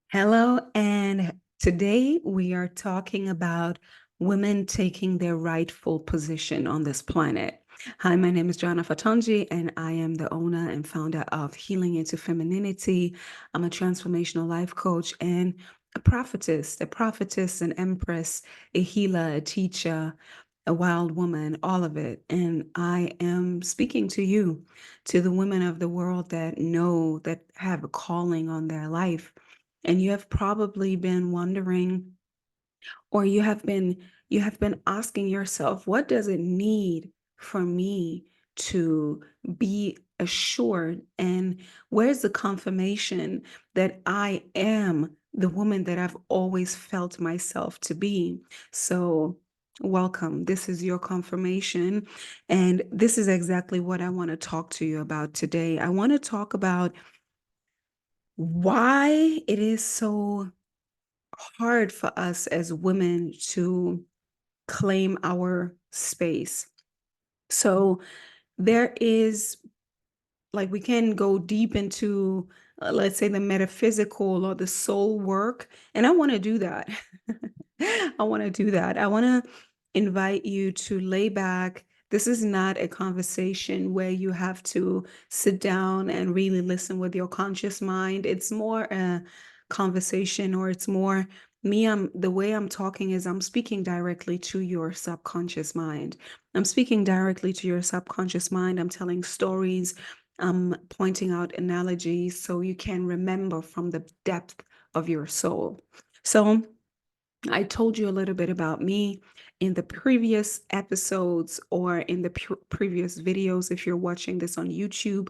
Hello, and today we are talking about women taking their rightful position on this planet. Hi, my name is Jana Fatonji, and I am the owner and founder of Healing into Femininity. I'm a transformational life coach and a prophetess, an empress, a healer, a teacher, a wild woman, all of it. And I am speaking to you, to the women of the world that know that have a calling on their life, and you have probably been wondering, or you have been asking yourself, what does it need for me to be assured, and where's the confirmation that I am the woman that I've always felt myself to be? So welcome, this is your confirmation, and this is exactly what I want to talk to you about today. I want to talk about why it is so hard for us as women to claim our space. So there is, like, we can go deep into, let's say, the metaphysical or the soul work. And I want to do that. I want to do that. I want to invite you to lay back. This is not a conversation where you have to sit down and really listen with your conscious mind. It's more a conversation, or it's more me. The way I'm talking is I'm speaking directly to your subconscious mind. I'm speaking directly to your subconscious mind. I'm telling stories. I'm pointing out analogies so you can remember from the depth of your soul. So I told you a little bit about me in the previous episodes, or in the previous videos if you're watching this on YouTube.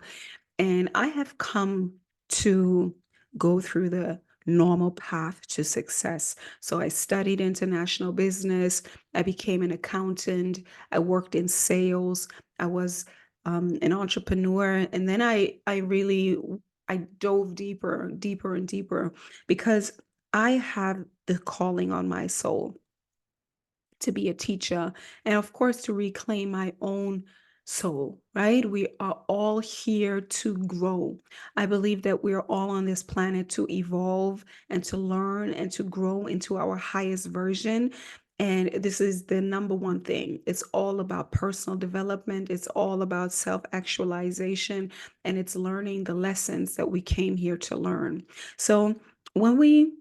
And I have come to go through the normal path to success. So I studied international business. I became an accountant. I worked in sales. I was an entrepreneur. And then I dove deeper, deeper and deeper, because I have the calling on my soul to be a teacher, and of course to reclaim my own soul, right? We are all here to grow. I believe that we are all on this planet to evolve and to learn and to grow into our highest version. And this is the number one thing. It's all about personal development. It's all about self-actualization, and it's learning the lessons that we came here to learn. So when we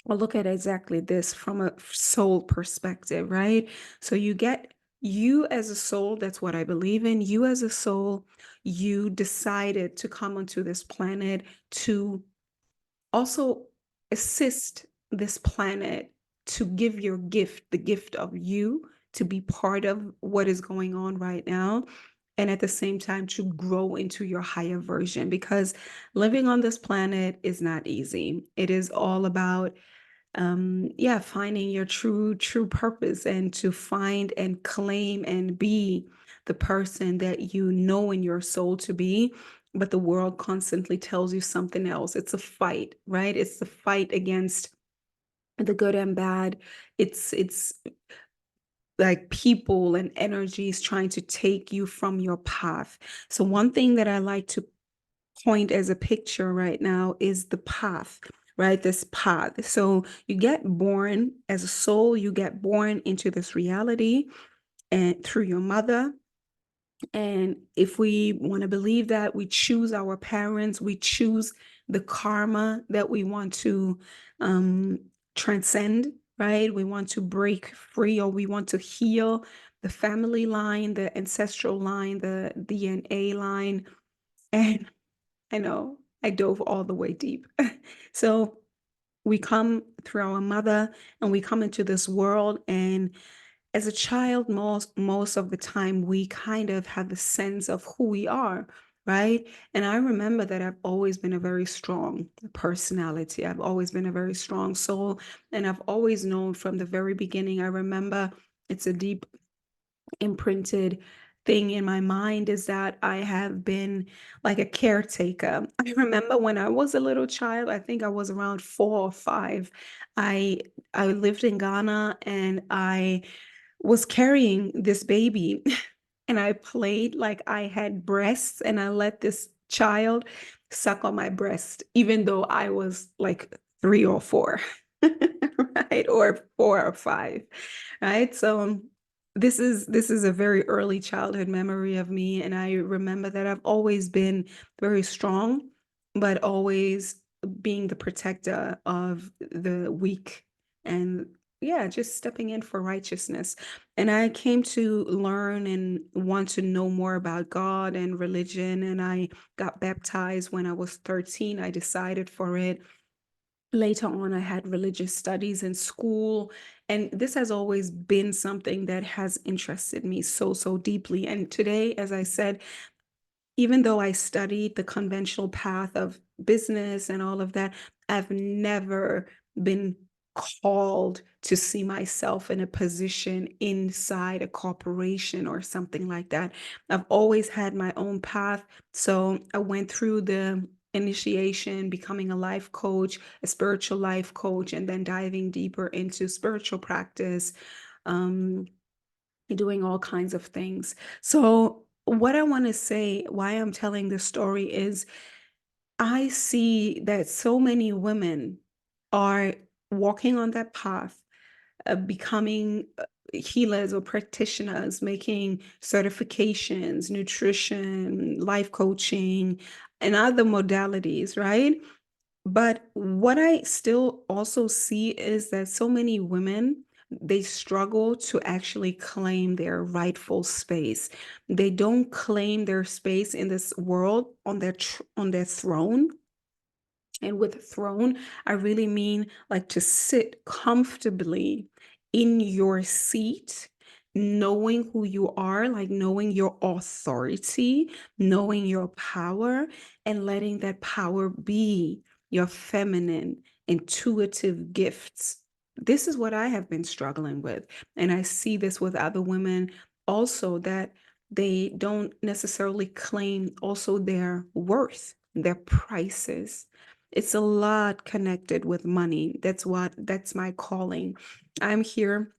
or look at exactly this from a soul perspective, right? So you as a soul, that's what I believe in. You as a soul, you decided to come onto this planet to also assist this planet, to give your gift, the gift of you, to be part of what is going on right now. And at the same time, to grow into your higher version, because living on this planet is not easy. It is all about yeah, finding your true purpose, and to find and claim and be the person that you know in your soul to be. But the world constantly tells you something else. It's a fight, right? It's the fight against the good and bad. It's like people and energies trying to take you from your path. So one thing that I like to point as a picture right now is the path, right? This path. So you get born as a soul, you get born into this reality, and through your mother. And if we want to believe that, we choose our parents, we choose the karma that we want to um, transcend, right? We want to break free, or we want to heal the family line, the ancestral line, the DNA line. And I know I dove all the way deep. So we come through our mother, and we come into this world. And as a child, most of the time, we kind of have a sense of who we are, right? And I remember that I've always been a very strong personality. I've always been a very strong soul. And I've always known from the very beginning. I remember it's a deep imprinted thing in my mind, is that I have been like a caretaker. I remember when I was a little child, I think I was around 4 or 5. I I lived in Ghana, and I was carrying this baby, and I played like I had breasts, and I let this child suck on my breast, even though I was like 3 or 4, right? Or 4 or 5, right? So, this is a very early childhood memory of me, and I remember that I've always been very strong, but always being the protector of the weak, and yeah, just stepping in for righteousness. And I came to learn and want to know more about God and religion, and I got baptized when I was 13. I decided for it. Later on, I had religious studies in school, and this has always been something that has interested me so, so deeply. And today, as I said, even though I studied the conventional path of business and all of that, I've never been called to see myself in a position inside a corporation or something like that. I've always had my own path. So I went through the initiation, becoming a life coach, a spiritual life coach, and then diving deeper into spiritual practice. Um, doing all kinds of things. So, what I want to say, why I'm telling this story is I see that so many women are walking on that path of becoming healers or practitioners, making certifications, nutrition, life coaching, and other modalities, right? But what I still also see is that so many women, they struggle to actually claim their rightful space. They don't claim their space in this world on on their throne. And with throne, I really mean like to sit comfortably in your seat, knowing who you are, like knowing your authority, knowing your power, and letting that power be your feminine, intuitive gifts. This is what I have been struggling with. And I see this with other women also, that they don't necessarily claim also their worth, their prices. It's a lot connected with money. That's my calling. I'm here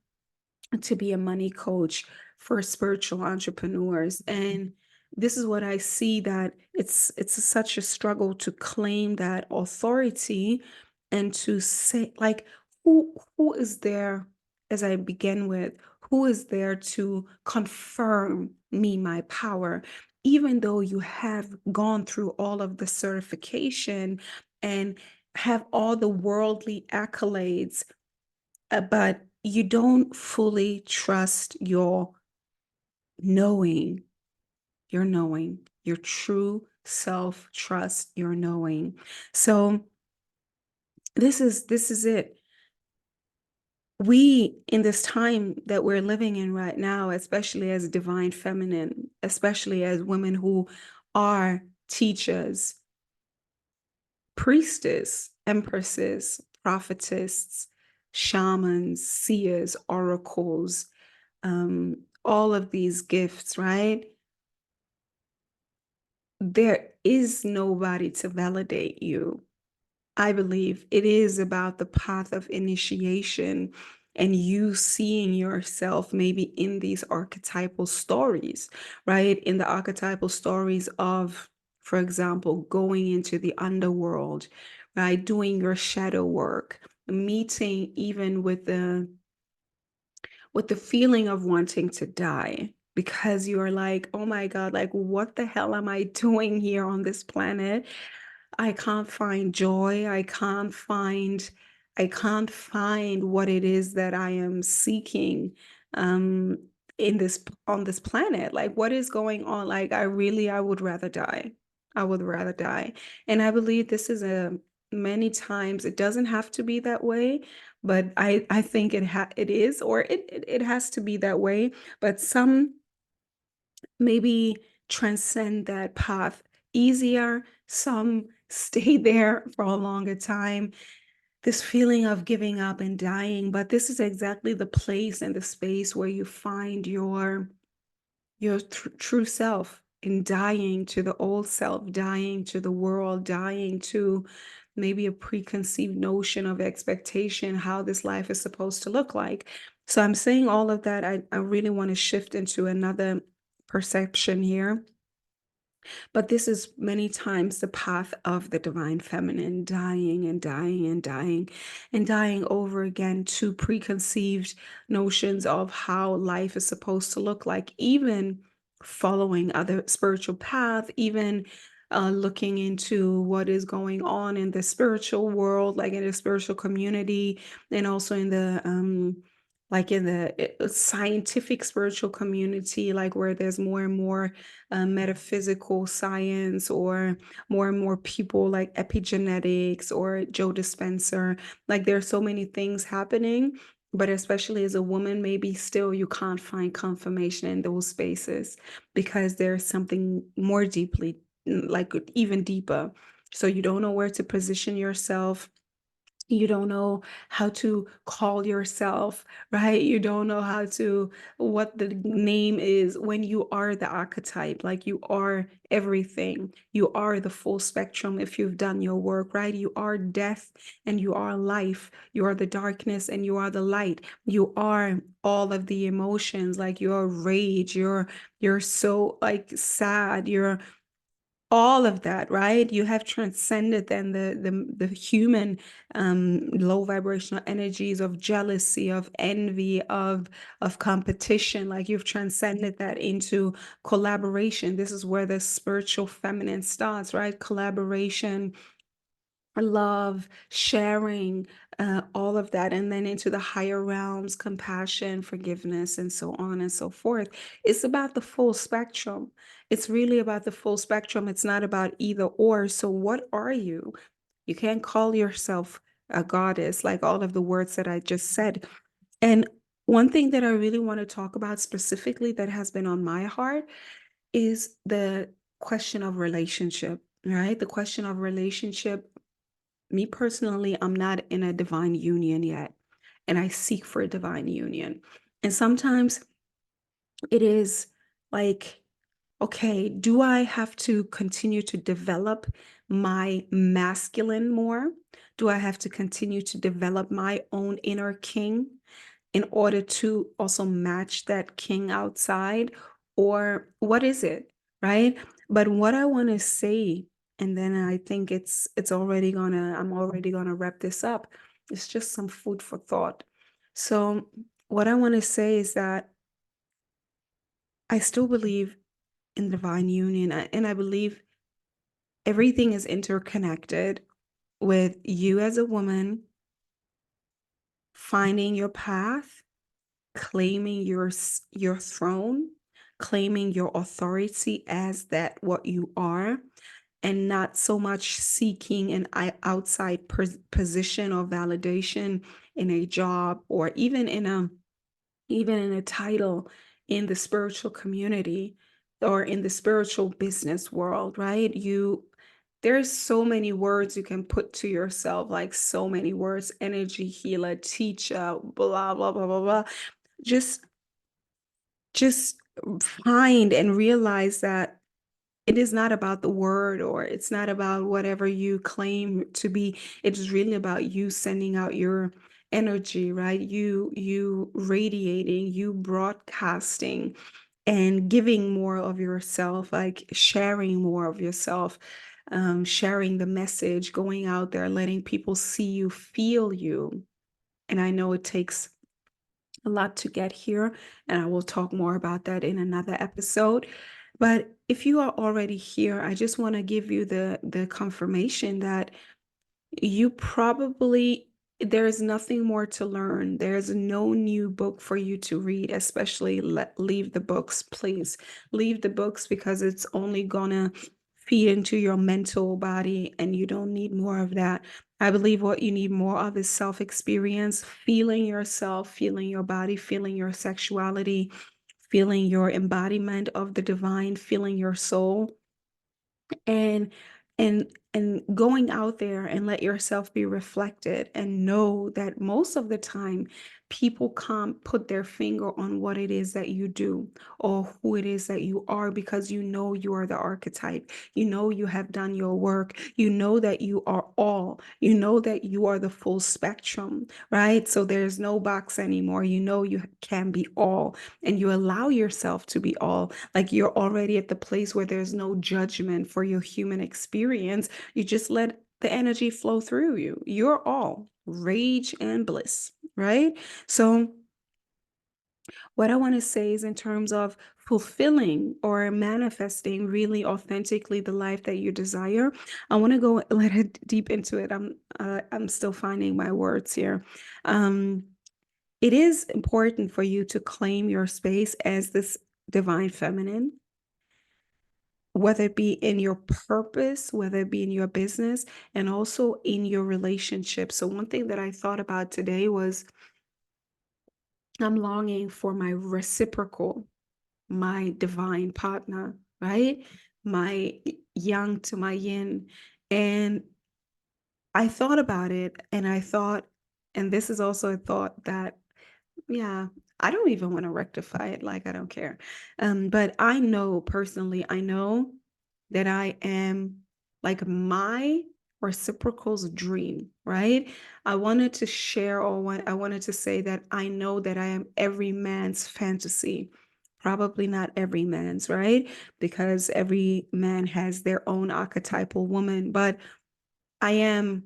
to be a money coach for spiritual entrepreneurs, and this is what I see, that it's such a struggle to claim that authority and to say, like, who is there, as I begin with, who is there to confirm me my power, even though you have gone through all of the certification and have all the worldly accolades, but you don't fully trust knowing, your knowing, your true self trust, your knowing. So this is it. We, in this time that we're living in right now, especially as divine feminine, especially as women who are teachers, priestess, empresses, prophetess, shamans, seers, oracles, all of these gifts, right? There is nobody to validate you. I believe it is about the path of initiation and you seeing yourself maybe in these archetypal stories, right? In the archetypal stories of, for example, going into the underworld, right? Doing your shadow work, meeting even with the feeling of wanting to die, because you're like, oh my God, like, what the hell am I doing here on this planet? I can't find joy. I can't find what it is that I am seeking um in this on this planet. Like, what is going on? Like, I would rather die. I would rather die. And I believe this is a many times it doesn't have to be that way, but I think it is, or it has to be that way. But some maybe transcend that path easier. Some stay there for a longer time. This feeling of giving up and dying, but this is exactly the place and the space where you find your true self, in dying to the old self, dying to the world, dying to maybe a preconceived notion of expectation, how this life is supposed to look like. So I'm saying all of that. I really want to shift into another perception here. But this is many times the path of the divine feminine, dying and dying and dying and dying over again to preconceived notions of how life is supposed to look like, even following other spiritual path, even looking into what is going on in the spiritual world, like in the spiritual community, and also in the like in the scientific spiritual community, like where there's more and more metaphysical science, or more and more people like epigenetics or Joe Dispenza. Like there are so many things happening, but especially as a woman, maybe still you can't find confirmation in those spaces because there's something more deeply, like even deeper. So you don't know where to position yourself, you don't know how to call yourself, right? You don't know how to, what the name is when you are the archetype, like you are everything. You are the full spectrum if you've done your work, right? You are death and you are life. You are the darkness and you are the light. You are all of the emotions, like your rage, you're so like sad, you're all of that, right? You have transcended then the human low vibrational energies of jealousy, of envy, of competition. Like you've transcended that into collaboration. This is where the spiritual feminine starts, right? Collaboration, love, sharing, all of that, and then into the higher realms, compassion, forgiveness, and so on and so forth. It's about the full spectrum. It's really about the full spectrum. It's not about either or. So, what are you? You can't call yourself a goddess, like all of the words that I just said. And one thing that I really want to talk about specifically that has been on my heart is the question of relationship, right? The question of relationship. Me personally, I'm not in a divine union yet, and I seek for a divine union. And sometimes it is like, okay, do I have to continue to develop my masculine more? Do I have to continue to develop my own inner king in order to also match that king outside? Or what is it, right? But what I want to say, and then I think it's already gonna, I'm already gonna wrap this up. It's just some food for thought. So what I want to say is that I still believe in divine union, and I believe everything is interconnected with you as a woman finding your path, claiming your throne, claiming your authority as that what you are, and not so much seeking an outside position or validation in a job, or even in a title in the spiritual community or in the spiritual business world, right? There's so many words you can put to yourself, like so many words: energy healer, teacher, blah blah blah blah blah. Just just find and realize that it is not about the word, or it's not about whatever you claim to be. It's really about you sending out your energy, right? You radiating, you broadcasting, and giving more of yourself, like sharing more of yourself, sharing the message, going out there, letting people see you, feel you. And I know it takes a lot to get here, and I will talk more about that in another episode. But if you are already here, I just want to give you the confirmation that you probably, there is nothing more to learn. There's no new book for you to read, especially leave the books, please. Leave the books, because it's only gonna feed into your mental body and you don't need more of that. I believe what you need more of is self-experience, feeling yourself, feeling your body, feeling your sexuality, feeling your embodiment of the divine, feeling your soul, and and and going out there and let yourself be reflected and know that most of the time people can't put their finger on what it is that you do or who it is that you are, because you know you are the archetype. You know you have done your work. You know that you are all. You know that you are the full spectrum, right? So there's no box anymore. You know you can be all, and you allow yourself to be all. Like you're already at the place where there's no judgment for your human experience. You just let the energy flow through you. You're all rage and bliss, right? So, what I want to say is, in terms of fulfilling or manifesting really authentically the life that you desire, I want to go a little deep into it. I'm still finding my words here. Um, it is important for you to claim your space as this divine feminine, whether it be in your purpose, whether it be in your business, and also in your relationship. So, one thing that I thought about today was I'm longing for my reciprocal, my divine partner, right? My yang to my yin. And I thought about it and I thought, and this is also a thought that, yeah, I don't even want to rectify it. Like, I don't care. But I know personally, I know that I am like my reciprocal's dream, right? I wanted to share, I wanted to say that I know that I am every man's fantasy. Probably not every man's, right? Because every man has their own archetypal woman, but I am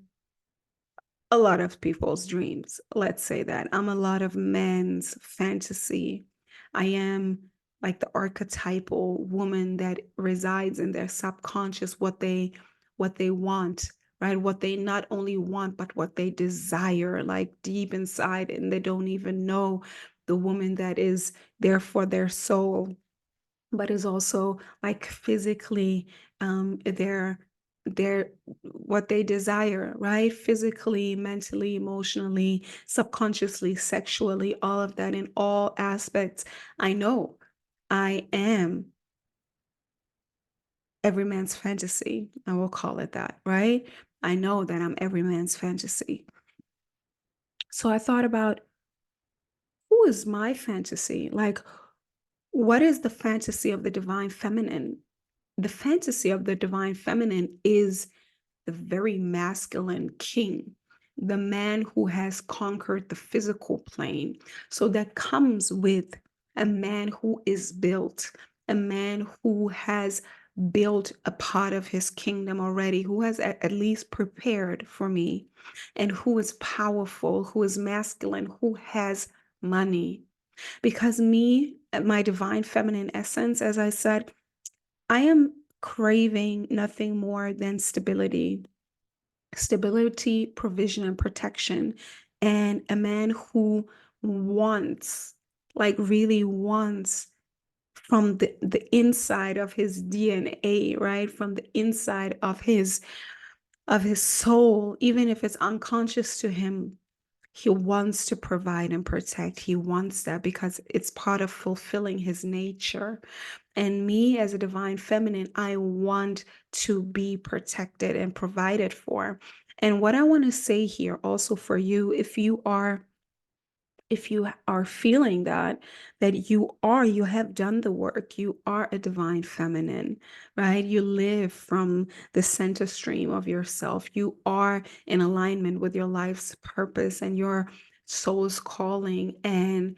a lot of people's dreams. Let's say that. I'm a lot of men's fantasy. I am like the archetypal woman that resides in their subconscious, what they want, right? What they not only want, but what they desire, like deep inside, and they don't even know the woman that is there for their soul, but is also like physically their what they desire, right? Physically, mentally, emotionally, subconsciously, sexually, all of that in all aspects. I know I am every man's fantasy. I will call it that, right? I know that I'm every man's fantasy. So I thought about, who is my fantasy? Like, what is the fantasy of the divine feminine? The fantasy of the divine feminine is the very masculine king, the man who has conquered the physical plane. So that comes with a man who is built, a man who has built a part of his kingdom already, who has at least prepared for me, and who is powerful, who is masculine, who has money. Because me, my divine feminine essence, as I said, I am craving nothing more than stability, provision, and protection. And a man who wants, like really wants, from the inside of his DNA, right? From the inside of his soul, even if it's unconscious to him, he wants to provide and protect. He wants that because it's part of fulfilling his nature. And me as a divine feminine, I want to be protected and provided for. And what I want to say here also for you, if you are feeling that you have done the work, you are a divine feminine, right? You live from the center stream of yourself. You are in alignment with your life's purpose and your soul's calling, and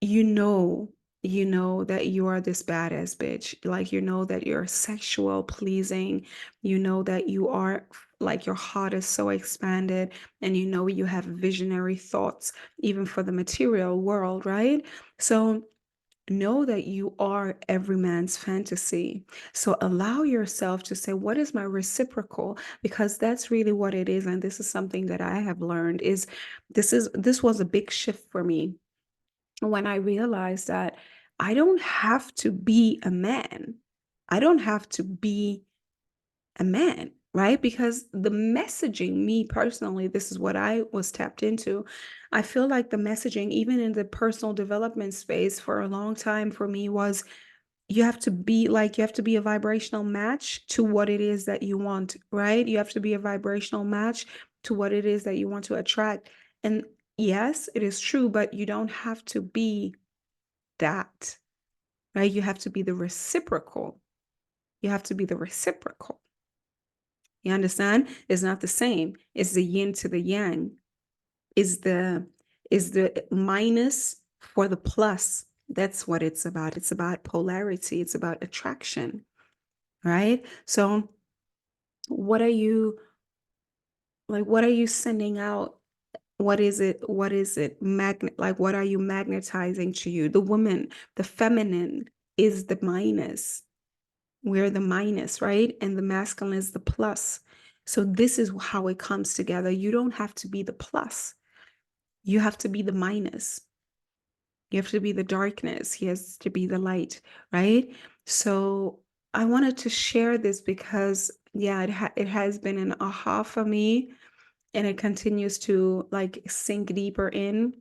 you know you know that you are this badass bitch. Like, you know that you're sexual pleasing. You know that you are, like, your heart is so expanded, and you know you have visionary thoughts even for the material world, right? So know that you are every man's fantasy. So allow yourself to say, what is my reciprocal? Because that's really what it is. And this is something that I have learned, is this was a big shift for me when I realized that I don't have to be a man. I don't have to be a man, right? Because the messaging, me personally, this is what I was tapped into. I feel like the messaging, even in the personal development space for a long time for me, was you have to be like, you have to be a vibrational match to what it is that you want, right? You have to be a vibrational match to what it is that you want to attract. And yes, it is true, but you don't have to be that, right? You have to be the reciprocal. You have to be the reciprocal. You understand? It's not the same. It's the yin to the yang. Is the minus for the plus. That's what it's about. It's about polarity. It's about attraction, right? So what are you like, what are you sending out? What is it magnet, like what are you magnetizing to you? The woman, the feminine is the minus. We're the minus, right? And the masculine is the plus. So this is how it comes together. You don't have to be the plus. You have to be the minus. You have to be the darkness. He has to be the light, right? So I wanted to share this because, yeah, it has been an aha for me, and it continues to like sink deeper in.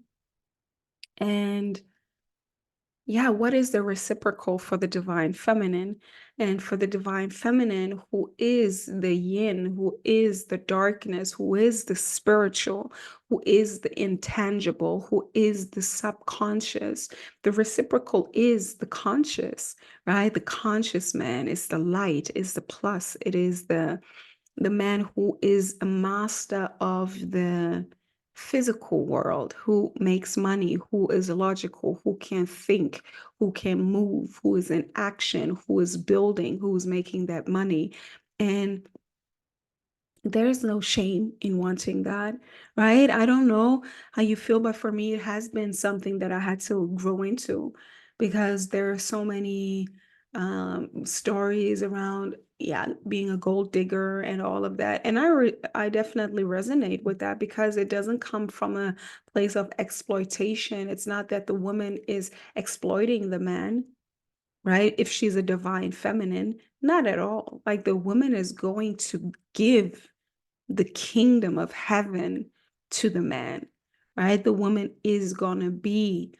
And yeah, what is the reciprocal for the divine feminine? And for the divine feminine, who is the yin, who is the darkness, who is the spiritual, who is the intangible, who is the subconscious. The reciprocal is the conscious, right? The conscious man is the light, is the plus, it is the man who is a master of the physical world, who makes money, who is logical, who can think, who can move, who is in action, who is building, who is making that money. And there's no shame in wanting that, right? I don't know how you feel, but for me, it has been something that I had to grow into because there are so many stories around, yeah, being a gold digger and all of that. And I definitely resonate with that because it doesn't come from a place of exploitation. It's not that the woman is exploiting the man, right? If she's a divine feminine, not at all. Like the woman is going to give the kingdom of heaven to the man, right? The woman is going to be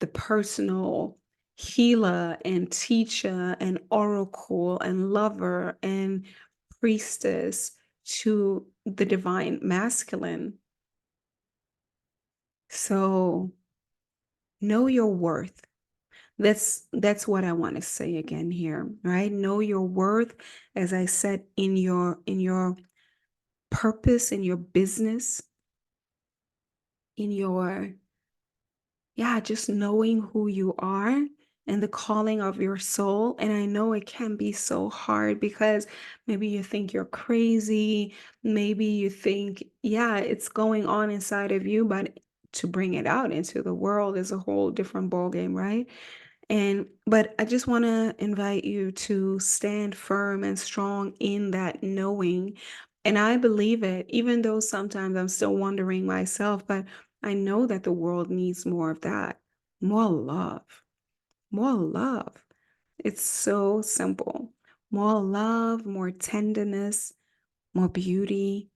the personal healer and teacher and oracle and lover and priestess to the divine masculine. So know your worth. That's what I want to say again here, right? Know your worth, as I said, in your purpose, in your business, in your, yeah, just knowing who you are and the calling of your soul. And I know it can be so hard because maybe you think you're crazy, maybe you think, yeah, it's going on inside of you, but to bring it out into the world is a whole different ballgame, right? And but I just want to invite you to stand firm and strong in that knowing. And I believe it, even though sometimes I'm still wondering myself, but I know that the world needs more of that. More love. More love. It's so simple. More love, more tenderness, more beauty,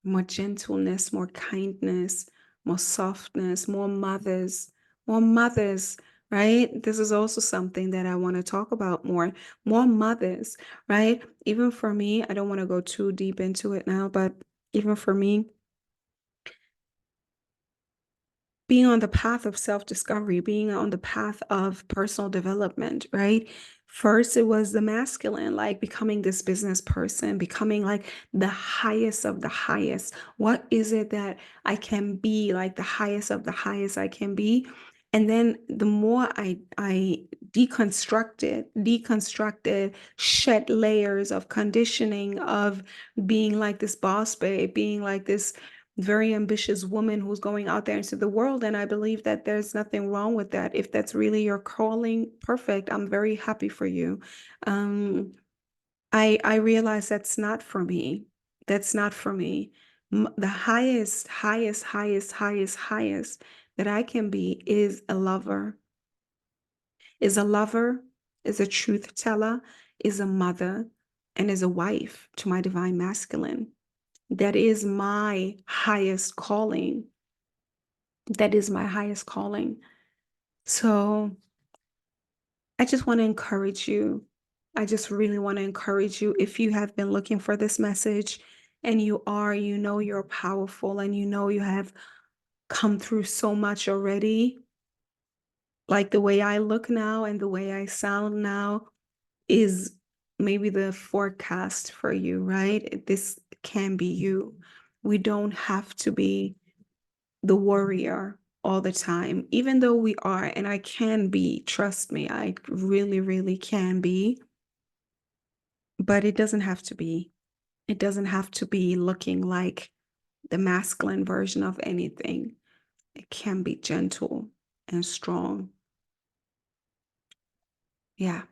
more gentleness, more kindness, more softness, more mothers, right? This is also something that I want to talk about more mothers, right? Even for me, I don't want to go too deep into it now, but even for me, being on the path of self-discovery, being on the path of personal development, right? First, it was the masculine, like becoming this business person, becoming like the highest of the highest. What is it that I can be, like the highest of the highest I can be? And then the more I deconstructed, shed layers of conditioning of being like this boss babe, being like this very ambitious woman who's going out there into the world. And I believe that there's nothing wrong with that. If that's really your calling, perfect. I'm very happy for you. Um, I realize that's not for me. That's not for me. The highest that I can be is a lover, is a truth teller, is a mother, and is a wife to my divine masculine. That is my highest calling. That is my highest calling. So I just want to encourage you. I just really want to encourage you if you have been looking for this message and you know you're powerful and you know you have come through so much already. Like the way I look now and the way I sound now is maybe the forecast for you, right? This can be you. We don't have to be the warrior all the time, even though we are. And I can be, trust me, I really, really can be, but it doesn't have to be. It doesn't have to be looking like the masculine version of anything. It can be gentle and strong. Yeah.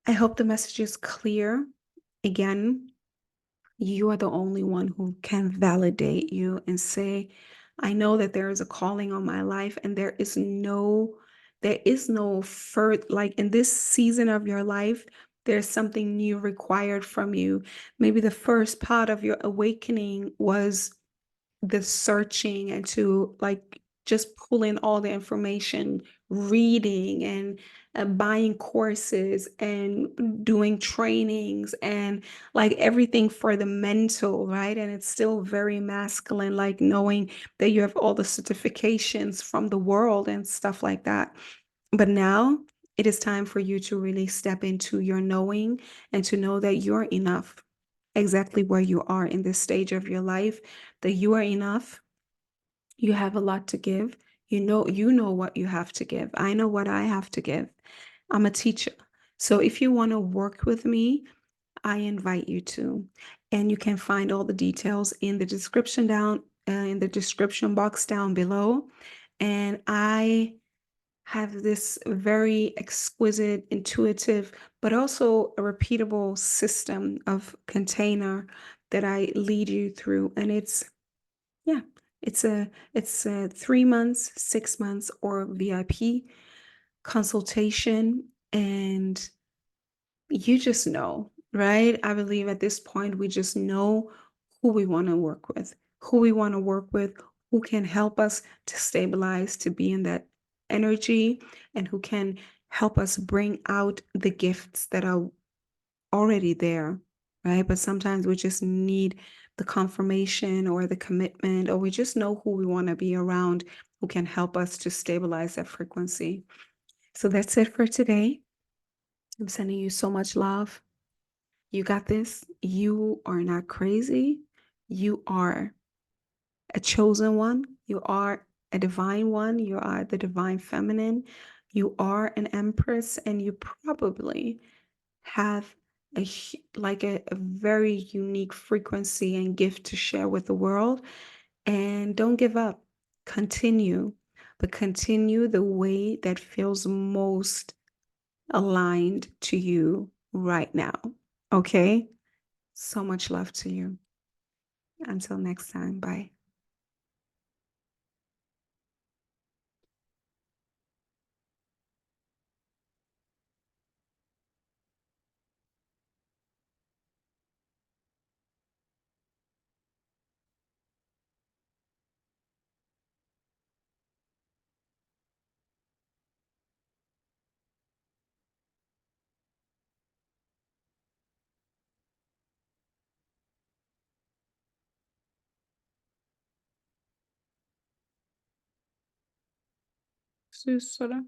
I hope the message is clear. Again, you are the only one who can validate you and say, I know that there is a calling on my life and there is no further, like in this season of your life, there's something new required from you. Maybe the first part of your awakening was the searching and to like just pulling all the information, reading and buying courses and doing trainings and like everything for the mental, right? And it's still very masculine, like knowing that you have all the certifications from the world and stuff like that. But now it is time for you to really step into your knowing and to know that you're enough exactly where you are in this stage of your life, that you are enough. You have a lot to give. You know what you have to give. I know what I have to give. I'm a teacher. So if you want to work with me, I invite you to. And you can find all the details in the description in the description box down below. And I have this very exquisite, intuitive, but also a repeatable system of container that I lead you through. And yeah, it's a 3 months, 6 months, or VIP consultation, and you just know, right? I believe at this point we just know who we want to work with, who can help us to stabilize, to be in that energy, and who can help us bring out the gifts that are already there, right? But sometimes we just need the confirmation or the commitment, or we just know who we want to be around who can help us to stabilize that frequency. So that's it for today. I'm sending you so much love. You got this. You are not crazy. You are a chosen one. You are a divine one. You are the divine feminine. You are an empress, and you probably have a very unique frequency and gift to share with the world. And don't give up. Continue, but continue the way that feels most aligned to you right now. Okay? So much love to you. Until next time. Bye. Süß, oder?